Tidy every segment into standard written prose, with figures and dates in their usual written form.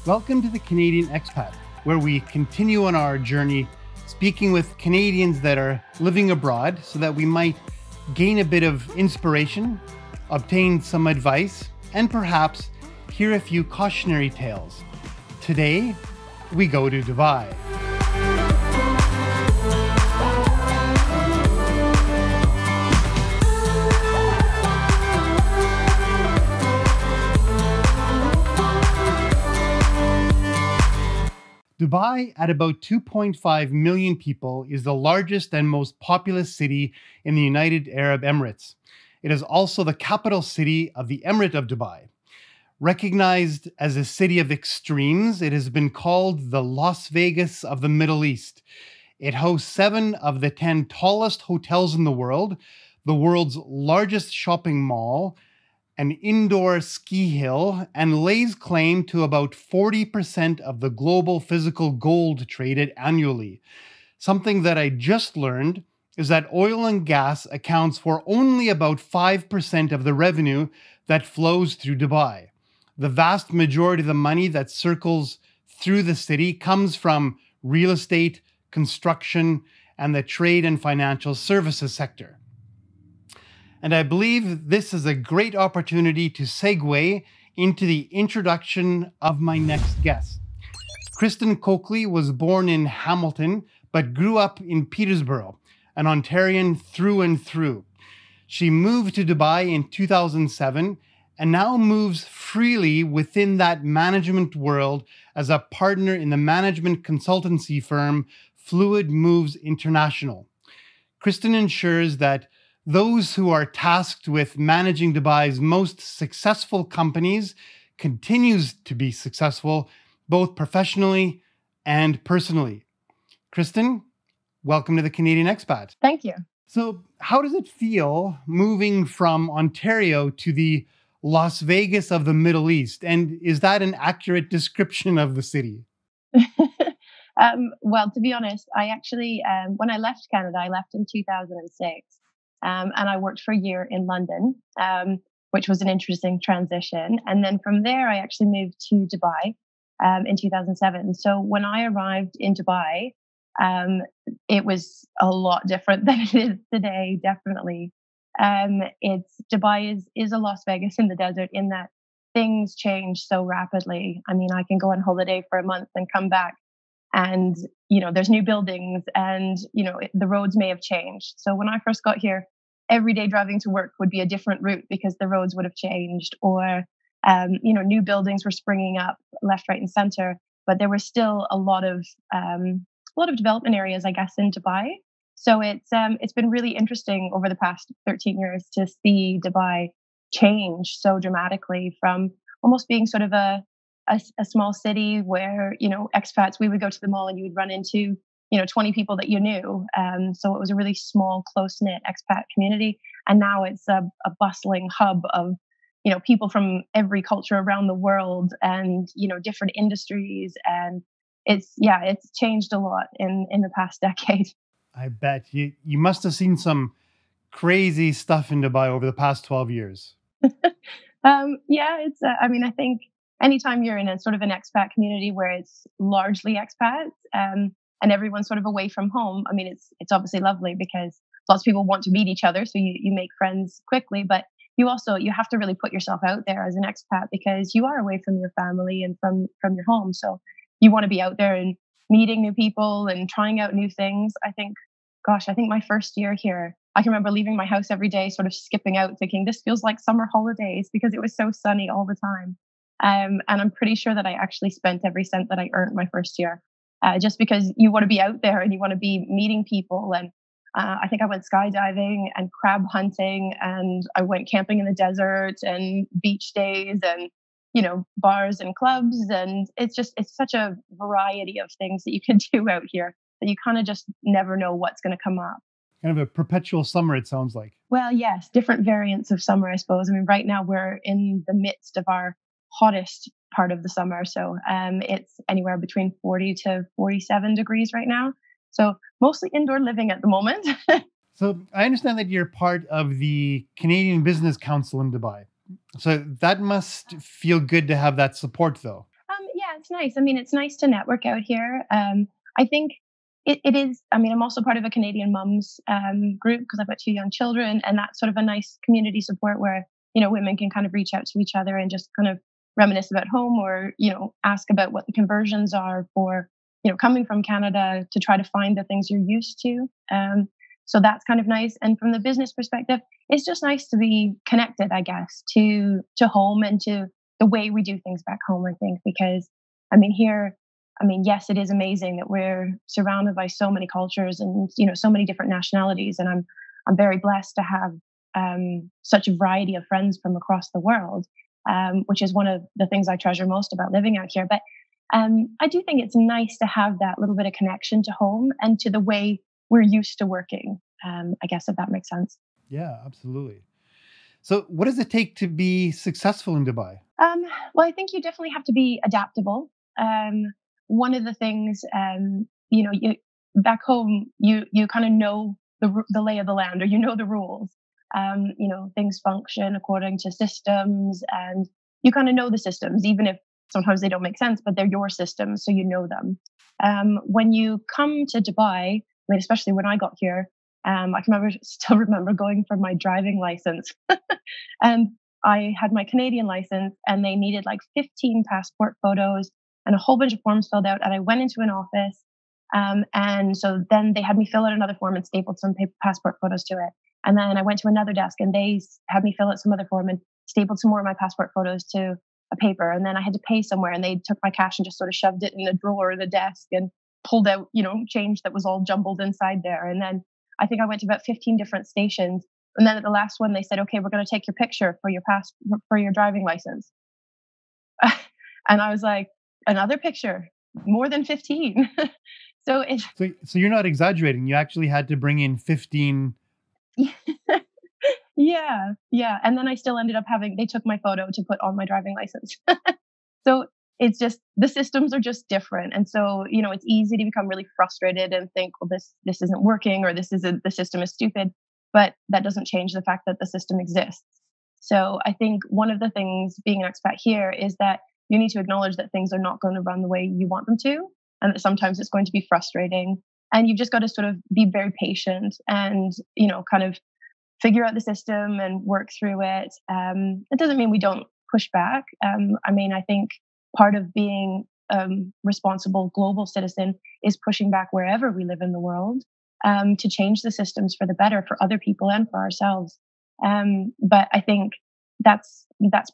Welcome to the Canadian Expat, where we continue on our journey speaking with Canadians that are living abroad so that we might gain a bit of inspiration, obtain some advice, and perhaps hear a few cautionary tales. Today, we go to Dubai. Dubai, at about 2.5 million people, is the largest and most populous city in the United Arab Emirates. It is also the capital city of the Emirate of Dubai. Recognized as a city of extremes, it has been called the Las Vegas of the Middle East. It hosts 7 of the 10 tallest hotels in the world's largest shopping mall, an indoor ski hill, and lays claim to about 40% of the global physical gold traded annually. Something that I just learned is that oil and gas accounts for only about 5% of the revenue that flows through Dubai. The vast majority of the money that circles through the city comes from real estate, construction, and the trade and financial services sector. And I believe this is a great opportunity to segue into the introduction of my next guest. Kristen Coakley was born in Hamilton, but grew up in Peterborough, an Ontarian through and through. She moved to Dubai in 2007 and now moves freely within that management world as a partner in the management consultancy firm Fluid Moves International. Kristen ensures that those who are tasked with managing Dubai's most successful companies continues to be successful, both professionally and personally. Kristen, welcome to the Canadian Expat. Thank you. So how does it feel moving from Ontario to the Las Vegas of the Middle East? And is that an accurate description of the city? Well, to be honest, I actually, when I left Canada, I left in 2006. And I worked for a year in London, which was an interesting transition. And then from there, I actually moved to Dubai in 2007. So when I arrived in Dubai, it was a lot different than it is today, definitely. Dubai is a Las Vegas in the desert in that things change so rapidly. I mean, I can go on holiday for a month and come back and, there's new buildings and, the roads may have changed. So when I first got here, every day driving to work would be a different route because the roads would have changed or, new buildings were springing up left, right, and center. But there were still a lot of development areas, I guess, in Dubai. So it's been really interesting over the past 13 years to see Dubai change so dramatically from almost being sort of a small city where, expats, we would go to the mall and you would run into, 20 people that you knew. So it was a really small, close-knit expat community. And now it's a bustling hub of, people from every culture around the world and, different industries. And it's changed a lot in the past decade. I bet. You must have seen some crazy stuff in Dubai over the past 12 years. I think anytime you're in a sort of an expat community where it's largely expats and everyone's sort of away from home, I mean, it's obviously lovely because lots of people want to meet each other. So you make friends quickly, but you have to really put yourself out there as an expat because you are away from your family and from your home. So you want to be out there and meeting new people and trying out new things. I think my first year here, I can remember leaving my house every day, sort of skipping out, thinking this feels like summer holidays because it was so sunny all the time. And I'm pretty sure that I actually spent every cent that I earned my first year, just because you want to be out there and you want to be meeting people. And I think I went skydiving and crab hunting, and I went camping in the desert and beach days and, bars and clubs. And it's such a variety of things that you can do out here that you kind of just never know what's going to come up. Kind of a perpetual summer, it sounds like. Well, yes, different variants of summer, I suppose. I mean, right now we're in the midst of our hottest part of the summer. So it's anywhere between 40 to 47 degrees right now. So mostly indoor living at the moment. So I understand that you're part of the Canadian Business Council in Dubai. So that must feel good to have that support, though. Yeah, it's nice. I mean, it's nice to network out here. I think it is. I mean, I'm also part of a Canadian mums group because I've got two young children, and that's sort of a nice community support where women can kind of reach out to each other and just kind of reminisce about home, or ask about what the conversions are for coming from Canada to try to find the things you're used to. So that's kind of nice. And from the business perspective, it's just nice to be connected, I guess, to home and to the way we do things back home, I think, because I mean, here, I mean, yes, it is amazing that we're surrounded by so many cultures and, so many different nationalities. And I'm very blessed to have such a variety of friends from across the world, which is one of the things I treasure most about living out here. But I do think it's nice to have that little bit of connection to home and to the way we're used to working. I guess if that makes sense. Yeah, absolutely. So, what does it take to be successful in Dubai? Well, I think you definitely have to be adaptable. One of the things, you back home, you kind of know the lay of the land, or the rules. Things function according to systems, and you kind of know the systems, even if sometimes they don't make sense, but they're your systems, so you know them. When you come to Dubai, I mean, especially when I got here, still remember going for my driving license, and I had my Canadian license, and they needed like 15 passport photos and a whole bunch of forms filled out. And I went into an office, and so then they had me fill out another form and stapled some passport photos to it. And then I went to another desk, and they had me fill out some other form and stapled some more of my passport photos to a paper. And then I had to pay somewhere, and they took my cash and just sort of shoved it in a drawer of the desk and pulled out, change that was all jumbled inside there. And then I think I went to about 15 different stations. And then at the last one, they said, "Okay, we're going to take your picture for your driving license." And I was like, "Another picture, more than 15." So it's So you're not exaggerating. You actually had to bring in 15. yeah, yeah. And then I still ended up they took my photo to put on my driving license. So it's just the systems are just different. And so, it's easy to become really frustrated and think, well, this isn't working, or the system is stupid. But that doesn't change the fact that the system exists. So I think one of the things being an expat here is that you need to acknowledge that things are not going to run the way you want them to, and that sometimes it's going to be frustrating. And you've just got to sort of be very patient and, kind of figure out the system and work through it. It doesn't mean we don't push back. I mean, I think part of being responsible global citizen is pushing back wherever we live in the world, to change the systems for the better for other people and for ourselves. But I think that's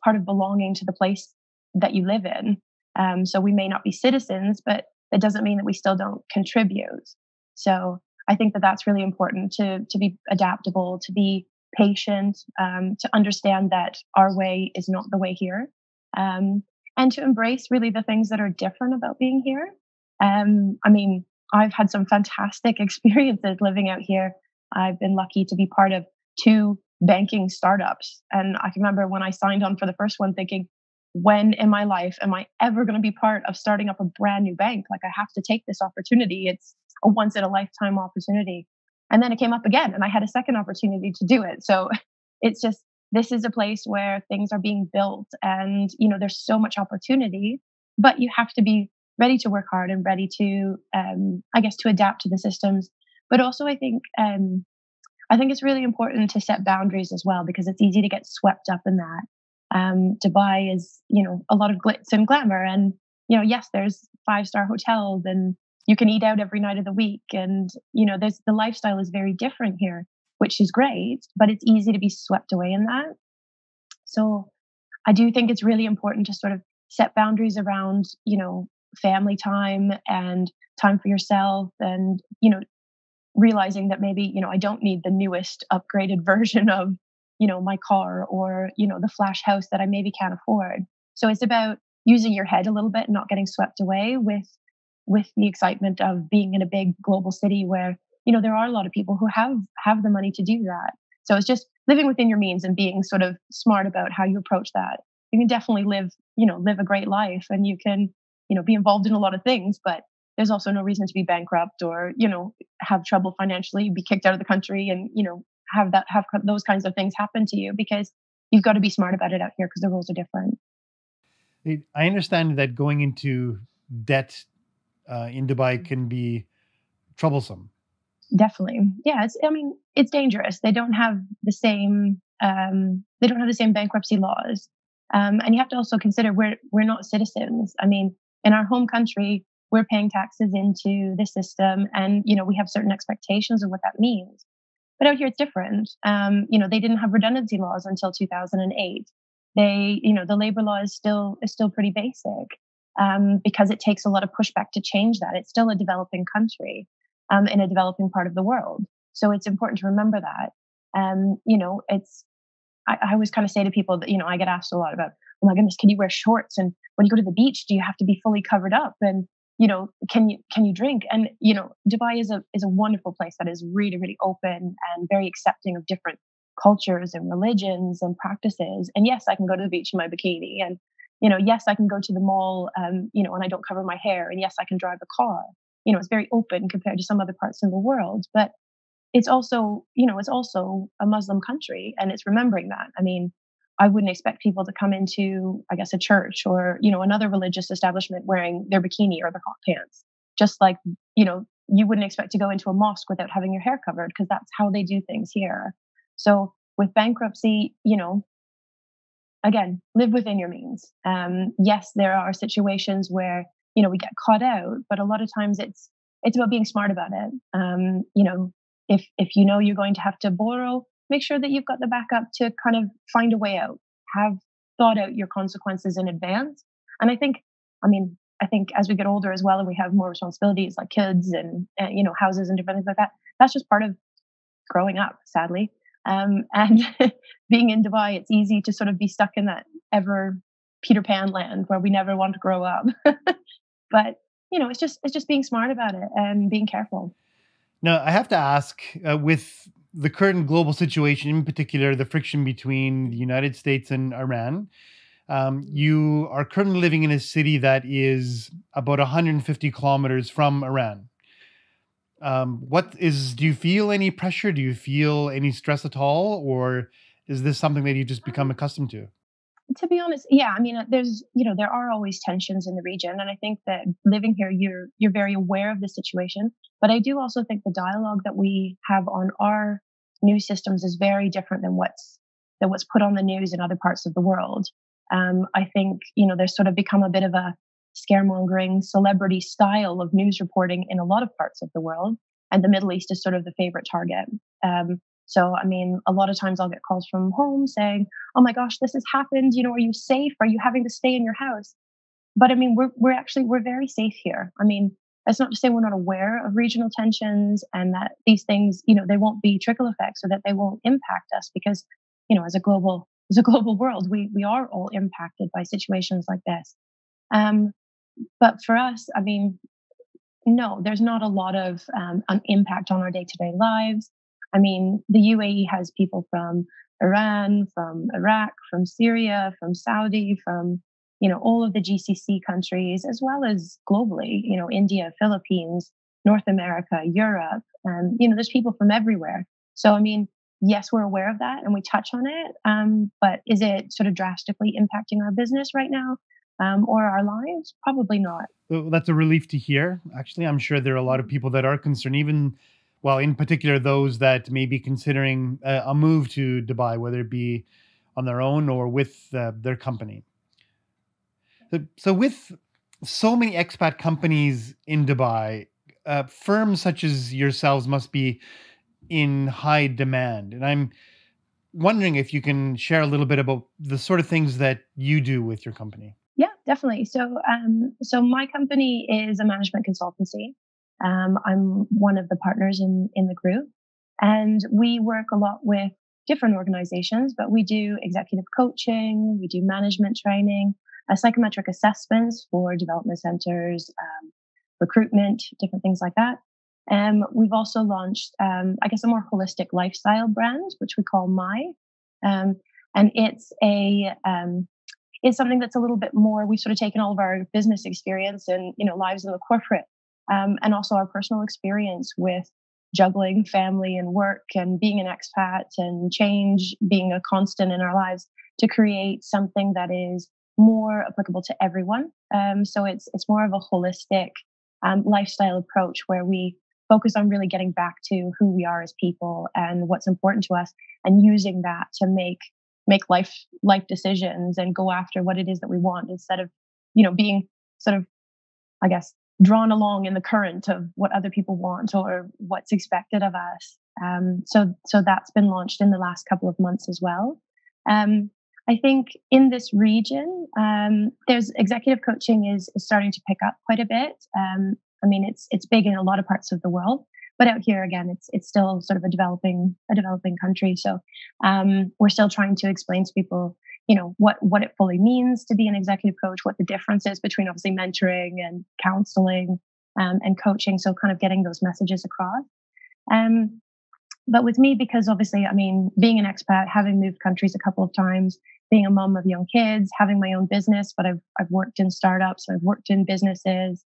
part of belonging to the place that you live in. So we may not be citizens, but that doesn't mean that we still don't contribute. So I think that that's really important to be adaptable, to be patient, to understand that our way is not the way here, and to embrace really the things that are different about being here. I mean, I've had some fantastic experiences living out here. I've been lucky to be part of two banking startups. And I can remember when I signed on for the first one thinking, when in my life am I ever going to be part of starting up a brand new bank? Like, I have to take this opportunity. It's a once in a lifetime opportunity. And then it came up again, and I had a second opportunity to do it. So it's just, this is a place where things are being built, and, there's so much opportunity, but you have to be ready to work hard and ready to, I guess, to adapt to the systems. But also, I think it's really important to set boundaries as well, because it's easy to get swept up in that. Dubai is, a lot of glitz and glamour, and yes, there's 5-star hotels, and you can eat out every night of the week, and there's the lifestyle is very different here, which is great, but it's easy to be swept away in that. So I do think it's really important to sort of set boundaries around, family time and time for yourself, and realizing that maybe I don't need the newest upgraded version of my car, or the flash house that I maybe can't afford. So it's about using your head a little bit and not getting swept away with the excitement of being in a big global city where there are a lot of people who have the money to do that. So it's just living within your means and being sort of smart about how you approach that. You can definitely live a great life, and you can be involved in a lot of things, but there's also no reason to be bankrupt, or have trouble financially, be kicked out of the country, and have those kinds of things happen to you, because you've got to be smart about it out here, because the rules are different. I understand that going into debt in Dubai can be troublesome. Definitely. Yeah, I mean, it's dangerous. They don't have the same bankruptcy laws. And you have to also consider we're not citizens. I mean, in our home country, we're paying taxes into the system, and we have certain expectations of what that means. But out here, it's different. They didn't have redundancy laws until 2008. The labor law is still pretty basic, because it takes a lot of pushback to change that. It's still a developing country, in a developing part of the world, so it's important to remember that. It's I always kind of say to people that I get asked a lot about, oh my goodness, can you wear shorts? And when you go to the beach, do you have to be fully covered up? And can you drink? And Dubai is a wonderful place that is really, really open and very accepting of different cultures and religions and practices. And yes, I can go to the beach in my bikini, and yes, I can go to the mall, and I don't cover my hair, and yes, I can drive a car. It's very open compared to some other parts of the world, but it's also a Muslim country, and it's remembering that. I mean, I wouldn't expect people to come into, I guess, a church or another religious establishment wearing their bikini or their hot pants. Just like you wouldn't expect to go into a mosque without having your hair covered, because that's how they do things here. So with bankruptcy, again, live within your means. Yes, there are situations where we get caught out, but a lot of times it's about being smart about it. If you're going to have to borrow, make sure that you've got the backup to kind of find a way out. Have thought out your consequences in advance. And I think as we get older as well, and we have more responsibilities like kids and houses and different things like that, that's just part of growing up, sadly. And being in Dubai, it's easy to sort of be stuck in that ever Peter Pan land where we never want to grow up. But it's just being smart about it and being careful. Now, I have to ask, with the current global situation, in particular, the friction between the United States and Iran, you are currently living in a city that is about 150 kilometers from Iran. Do you feel any pressure? Do you feel any stress at all? Or is this something that you've just become accustomed to? To be honest, yeah, I mean, there are always tensions in the region, and I think that living here, you're very aware of the situation. But I do also think the dialogue that we have on our news systems is very different than what's put on the news in other parts of the world. I think there's sort of become a bit of a scaremongering celebrity style of news reporting in a lot of parts of the world, and the Middle East is sort of the favorite target. So, I mean, a lot of times I'll get calls from home saying, "Oh my gosh, this has happened. Are you safe? Are you having to stay in your house?" But I mean, we're very safe here. I mean, that's not to say we're not aware of regional tensions and that these things, they won't be trickle effects or that they won't impact us, because, as a global world, we are all impacted by situations like this. Um, but for us, I mean, no, there's not a lot of an impact on our day to day lives. I mean, the UAE has people from Iran, from Iraq, from Syria, from Saudi, from all of the GCC countries, as well as globally. India, Philippines, North America, Europe, and there's people from everywhere. So I mean, yes, we're aware of that and we touch on it. But is it sort of drastically impacting our business right now, or our lives? Probably not. So that's a relief to hear. Actually, I'm sure there are a lot of people that are concerned, even, well, in particular, those that may be considering a move to Dubai, whether it be on their own or with their company. So with so many expat companies in Dubai, firms such as yourselves must be in high demand. And I'm wondering if you can share a little bit about the sort of things that you do with your company. Yeah, definitely. So my company is a management consultancy. I'm one of the partners in the group, and we work a lot with different organizations. But we do executive coaching, we do management training, psychometric assessments for development centers, recruitment, different things like that. We've also launched, I guess, a more holistic lifestyle brand, which we call My, and it's something that's a little bit more. We've sort of taken all of our business experience and lives in the corporate, and also our personal experience with juggling family and work and being an expat and change being a constant in our lives, to create something that is more applicable to everyone. So it's more of a holistic lifestyle approach where we focus on really getting back to who we are as people and what's important to us, and using that to make life decisions and go after what it is that we want, instead of being sort of, I guess, drawn along in the current of what other people want or what's expected of us. So that's been launched in the last couple of months as well. I think in this region, there's executive coaching is starting to pick up quite a bit. I mean, it's big in a lot of parts of the world, but out here again, it's still sort of a developing country. So we're still trying to explain to people, what it fully means to be an executive coach, what the difference is between obviously mentoring and counseling and coaching. So kind of getting those messages across. But with me, because obviously, I mean, being an expat, having moved countries a couple of times, being a mom of young kids, having my own business, but I've worked in startups, I've worked in businesses,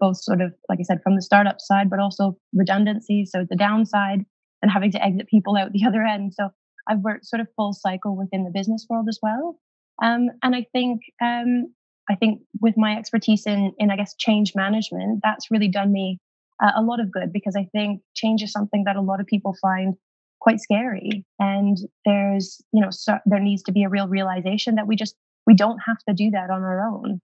both sort of, like I said, from the startup side, but also redundancy. So the downside and having to exit people out the other end. So I've worked sort of full cycle within the business world as well. And I think with my expertise in I guess change management, that's really done me a lot of good, because I think change is something that a lot of people find quite scary. And there's, there needs to be a real realization that we don't have to do that on our own.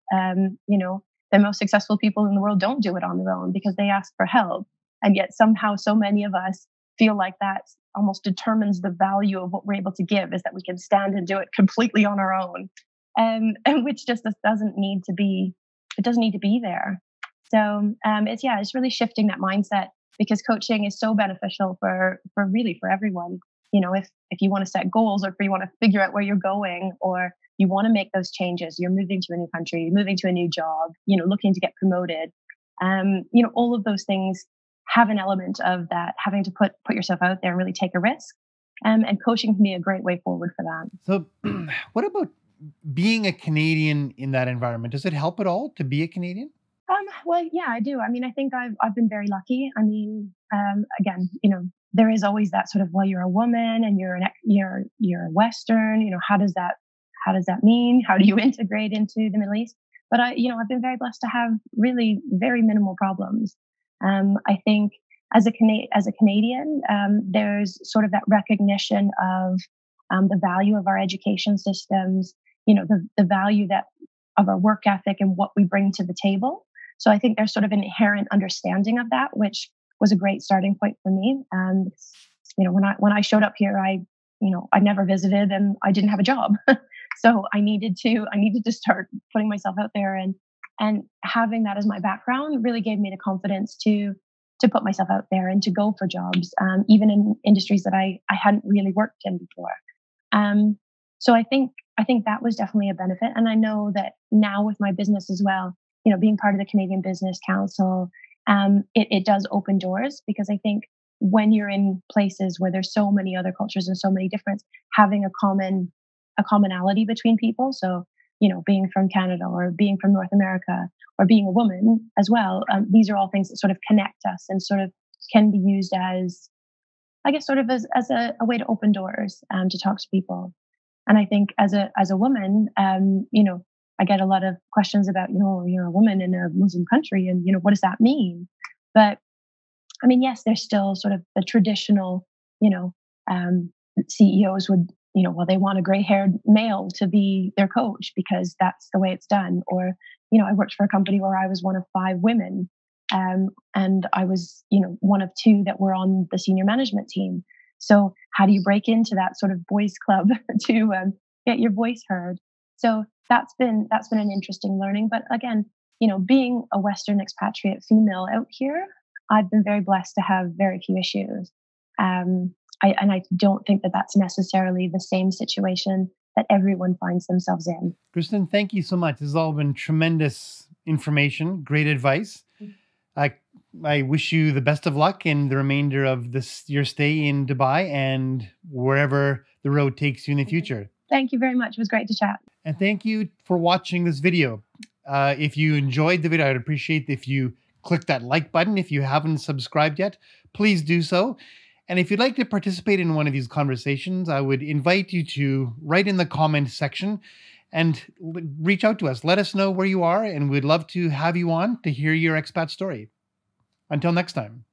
The most successful people in the world don't do it on their own because they ask for help. And yet somehow so many of us feel like that almost determines the value of what we're able to give, is that we can stand and do it completely on our own. And which just doesn't need to be, it doesn't need to be there. So it's really shifting that mindset, because coaching is so beneficial for everyone. If you want to set goals, or if you want to figure out where you're going, or you want to make those changes, you're moving to a new country, you're moving to a new job, looking to get promoted. All of those things have an element of that, having to put yourself out there and really take a risk. And coaching can be a great way forward for that. So what about being a Canadian in that environment? Does it help at all to be a Canadian? Well, yeah, I do. I mean, I think I've been very lucky. I mean, again, there is always that sort of, well, you're a woman and you're a Western. How does that mean? How do you integrate into the Middle East? But I've been very blessed to have really very minimal problems. I think as a Canadian, there's sort of that recognition of the value of our education systems. The value of our work ethic and what we bring to the table. So I think there's sort of an inherent understanding of that, which was a great starting point for me. And when I showed up here, I never visited and I didn't have a job, so I needed to start putting myself out there, and having that as my background really gave me the confidence to put myself out there and to go for jobs, even in industries that I hadn't really worked in before. So I think that was definitely a benefit. And I know that now with my business as well, being part of the Canadian Business Council, it does open doors, because I think when you're in places where there's so many other cultures and so many different, having a commonality between people. So, being from Canada or being from North America or being a woman as well, these are all things that sort of connect us and sort of can be used as, I guess, sort of as a way to open doors to talk to people. And I think as a woman, I get a lot of questions about, you're a woman in a Muslim country, and what does that mean? But I mean, yes, there's still sort of the traditional, CEOs would, they want a gray-haired male to be their coach because that's the way it's done. Or, I worked for a company where I was one of 5 women, and I was, one of 2 that were on the senior management team. So how do you break into that sort of boys club to get your voice heard? So that's been an interesting learning. But again, being a Western expatriate female out here, I've been very blessed to have very few issues. I don't think that that's necessarily the same situation that everyone finds themselves in. Kristen, thank you so much. This has all been tremendous information, great advice. I wish you the best of luck in the remainder of your stay in Dubai and wherever the road takes you in the future. Thank you very much. It was great to chat. And thank you for watching this video. If you enjoyed the video, I'd appreciate if you click that like button. If you haven't subscribed yet, please do so. And if you'd like to participate in one of these conversations, I would invite you to write in the comment section and reach out to us. Let us know where you are, and we'd love to have you on to hear your expat story. Until next time.